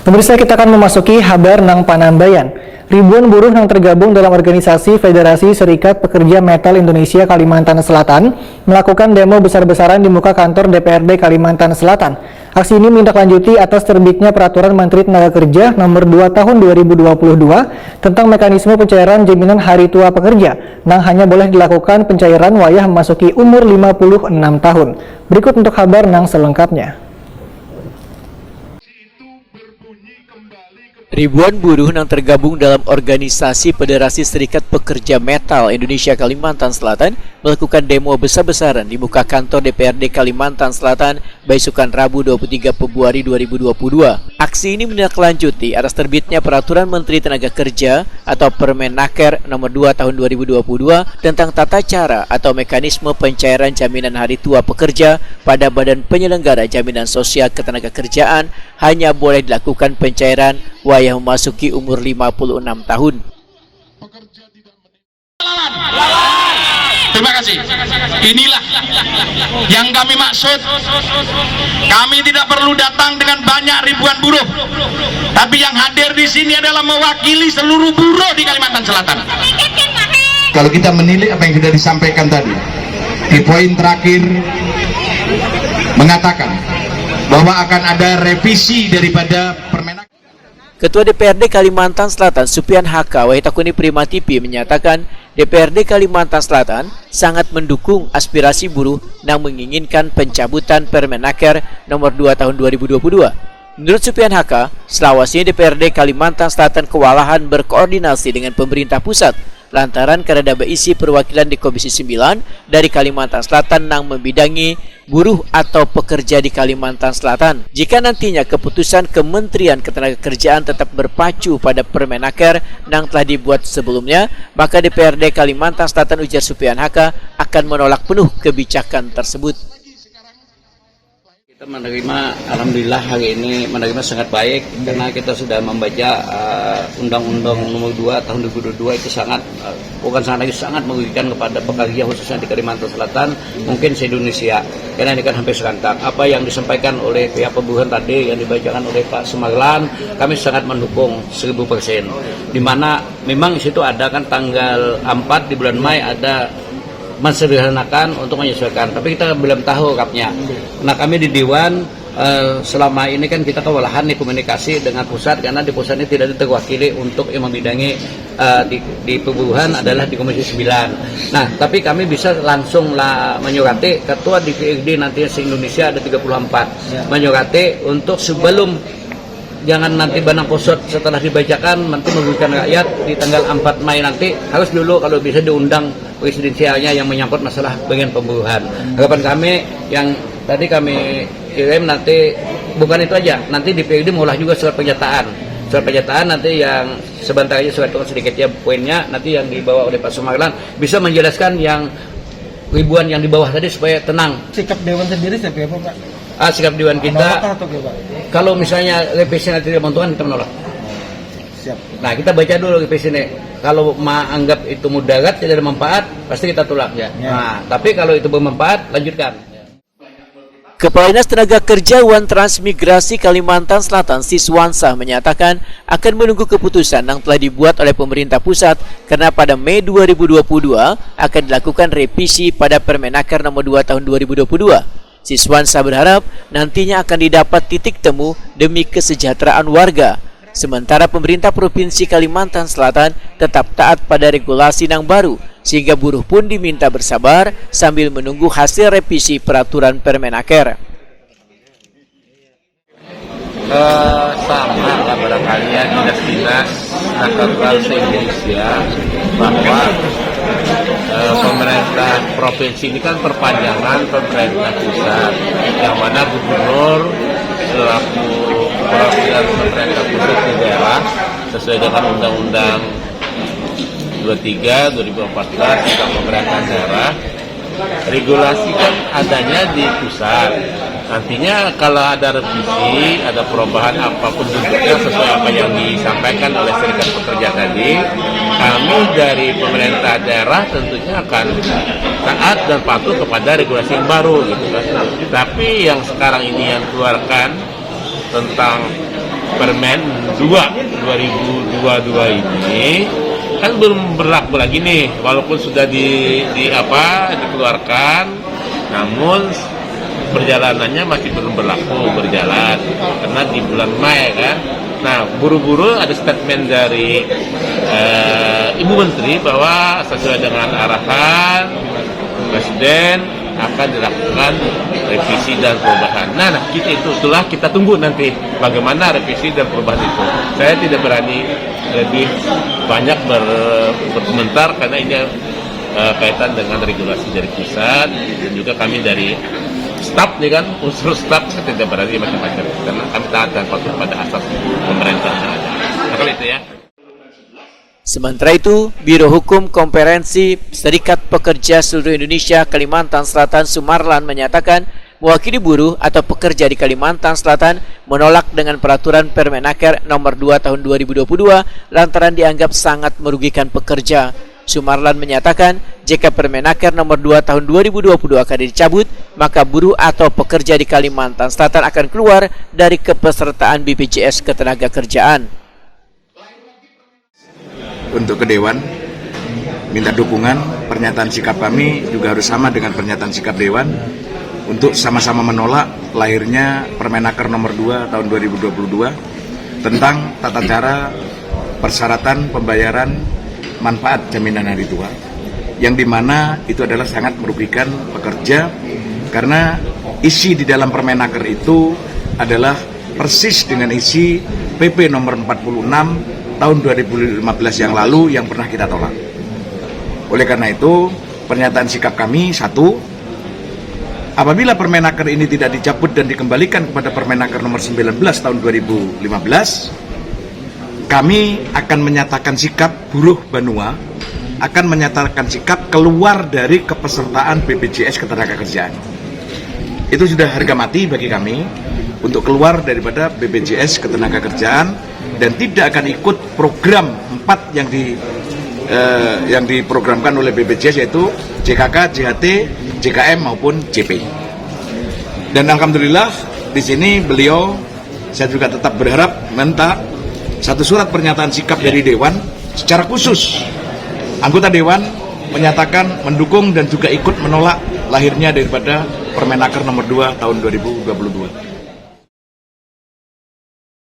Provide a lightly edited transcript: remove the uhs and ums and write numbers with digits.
Pemirsa, kita akan memasuki kabar nang Panambayan. Ribuan buruh yang tergabung dalam organisasi Federasi Serikat Pekerja Metal Indonesia Kalimantan Selatan melakukan demo besar-besaran di muka kantor DPRD Kalimantan Selatan. Aksi ini menindaklanjuti atas terbitnya Peraturan Menteri Tenaga Kerja Nomor 2 Tahun 2022 tentang mekanisme pencairan jaminan hari tua pekerja, yang hanya boleh dilakukan pencairan wayah memasuki umur 56 tahun. Berikut untuk kabar nang selengkapnya. Ribuan buruh yang tergabung dalam organisasi Federasi Serikat Pekerja Metal Indonesia Kalimantan Selatan melakukan demo besar-besaran di muka kantor DPRD Kalimantan Selatan besokan Rabu 23 Februari 2022. Aksi ini menindaklanjuti atas terbitnya Peraturan Menteri Tenaga Kerja atau Permenaker Nomor 2 Tahun 2022 tentang tata cara atau mekanisme pencairan jaminan hari tua pekerja pada Badan Penyelenggara Jaminan Sosial Ketenagakerjaan hanya boleh dilakukan pencairan wayah memasuki umur 56 tahun. Terima kasih. Inilah yang kami maksud. Kami tidak perlu datang dengan banyak ribuan buruh, tapi yang hadir di sini adalah mewakili seluruh buruh di Kalimantan Selatan. Kalau kita menilai apa yang sudah disampaikan tadi, di poin terakhir mengatakan bahwa akan ada revisi daripada Permenaker. Ketua DPRD Kalimantan Selatan Supian HK Wahitakuni Primatipi menyatakan DPRD Kalimantan Selatan sangat mendukung aspirasi buruh yang menginginkan pencabutan Permenaker Nomor 2 Tahun 2022. Menurut Supian HK, selawasnya DPRD Kalimantan Selatan kewalahan berkoordinasi dengan pemerintah pusat lantaran karena berisi perwakilan di Komisi 9 dari Kalimantan Selatan yang membidangi buruh atau pekerja di Kalimantan Selatan. Jika nantinya keputusan Kementerian Ketenagakerjaan tetap berpacu pada Permenaker yang telah dibuat sebelumnya, maka DPRD Kalimantan Selatan, ujar Supian HK, akan menolak penuh kebijakan tersebut. Kita menerima, alhamdulillah hari ini menerima sangat baik karena kita sudah membaca Undang-Undang Nomor 2 Tahun 2022 itu sangat sangat merugikan kepada pekerja khususnya di Kalimantan Selatan, mungkin se-Indonesia, karena ini kan hampir serentak. Apa yang disampaikan oleh pihak pemburuan tadi yang dibacakan oleh Pak Sumarlan, kami sangat mendukung 1000%. Di mana memang di situ ada kan tanggal 4 di bulan Mei ada mensederhanakan untuk menyesuaikan, tapi kita belum tahu kapnya. Nah, kami di Dewan selama ini kan kita kewalahan nih komunikasi dengan pusat, karena di pusat ini tidak terwakili untuk yang membidangi di pemburuhan adalah di Komisi 9. Nah, tapi kami bisa langsung menyurati Ketua DPRD nanti se-Indonesia ada 34, menyurati untuk sebelum, jangan nanti Banang Posot setelah dibacakan nanti merugikan rakyat di tanggal 4 Mei nanti, harus dulu kalau bisa diundang presidensialnya yang menyangkut masalah bagian pemburuhan. Harapan kami yang tadi kami kirim nanti bukan itu aja, nanti DPRD mengolah juga surat pernyataan nanti yang sebentar aja surat sedikit ya poinnya, nanti yang dibawa oleh Pak Sumarlan bisa menjelaskan yang ribuan yang di bawah tadi supaya tenang. Sikap Dewan sendiri seperti apa, Pak? Sikap Dewan kita, kalau misalnya revisi nanti tidak menentukan, kita menolak. Siap. Nah, kita baca dulu revisi ini. Kalau menganggap itu mudarat, tidak ada manfaat, pasti kita tolak ya. Nah, tapi kalau itu bermanfaat, lanjutkan. Kepala Dinas Tenaga Kerja Wan Transmigrasi Kalimantan Selatan Siswansa menyatakan akan menunggu keputusan yang telah dibuat oleh pemerintah pusat karena pada Mei 2022 akan dilakukan revisi pada Permenaker Nomor 2 Tahun 2022. Siswansa berharap nantinya akan didapat titik temu demi kesejahteraan warga. Sementara pemerintah Provinsi Kalimantan Selatan tetap taat pada regulasi yang baru, sehingga buruh pun diminta bersabar sambil menunggu hasil revisi peraturan Permenaker. Sama lah barangkali ya dinas-dinas nakal se-Indonesia bahwa pemerintah provinsi ini kan perpanjangan pemerintah pusat, yang mana gubernur selaku perwakilan pemerintah pusat di daerah sesuai dengan Undang-Undang 23 2014 tentang pemerintahan daerah, regulasi kan adanya di pusat. Nantinya kalau ada revisi, ada perubahan apapun bentuknya sesuai apa yang disampaikan oleh serikat pekerja tadi, kami dari pemerintah daerah tentunya akan taat dan patuh kepada regulasi yang baru gitu kan. Tapi yang sekarang ini yang keluarkan tentang Permen 2 2022 ini kan belum berlaku lagi nih, walaupun sudah dikeluarkan, namun perjalanannya masih belum berjalan karena di bulan Mei kan. Nah, buru-buru ada statement dari Ibu Menteri bahwa sesuai dengan arahan Presiden akan dilakukan revisi dan perubahan. Nah, itulah kita tunggu nanti bagaimana revisi dan perubahan itu. Saya tidak berani lebih banyak berkomentar karena ini kaitan dengan regulasi dari pusat dan juga kami dari staf nih kan, unsur staf tidak berani macam-macam karena kami taat dan patuh pada asas pemerintah yang ada. Nah, itu ya. Sementara itu, Biro Hukum Konferensi Serikat Pekerja Seluruh Indonesia Kalimantan Selatan Sumarlan menyatakan mewakili buruh atau pekerja di Kalimantan Selatan menolak dengan peraturan Permenaker nomor 2 tahun 2022 lantaran dianggap sangat merugikan pekerja. Sumarlan menyatakan jika Permenaker nomor 2 tahun 2022 akan dicabut, maka buruh atau pekerja di Kalimantan Selatan akan keluar dari kepesertaan BPJS Ketenagakerjaan. Untuk ke Dewan, minta dukungan, pernyataan sikap kami juga harus sama dengan pernyataan sikap Dewan untuk sama-sama menolak lahirnya Permenaker nomor 2 tahun 2022 tentang tata cara persyaratan pembayaran manfaat jaminan hari tua, yang dimana itu adalah sangat merugikan pekerja karena isi di dalam Permenaker itu adalah persis dengan isi PP nomor 46 tahun 2015 yang lalu yang pernah kita tolak. Oleh karena itu, pernyataan sikap kami, satu, apabila Permenaker ini tidak dicabut dan dikembalikan kepada Permenaker nomor 19 tahun 2015, kami akan menyatakan sikap buruh Banua, akan menyatakan sikap keluar dari kepesertaan BPJS Ketenagakerjaan. Itu sudah harga mati bagi kami untuk keluar daripada BPJS Ketenagakerjaan dan tidak akan ikut program 4 yang diprogramkan oleh BPJS, yaitu JKK, JHT, JKM maupun JP. Dan alhamdulillah di sini beliau, saya juga tetap berharap minta satu surat pernyataan sikap dari Dewan secara khusus. Anggota Dewan menyatakan mendukung dan juga ikut menolak lahirnya daripada Permenaker nomor 2 tahun 2022.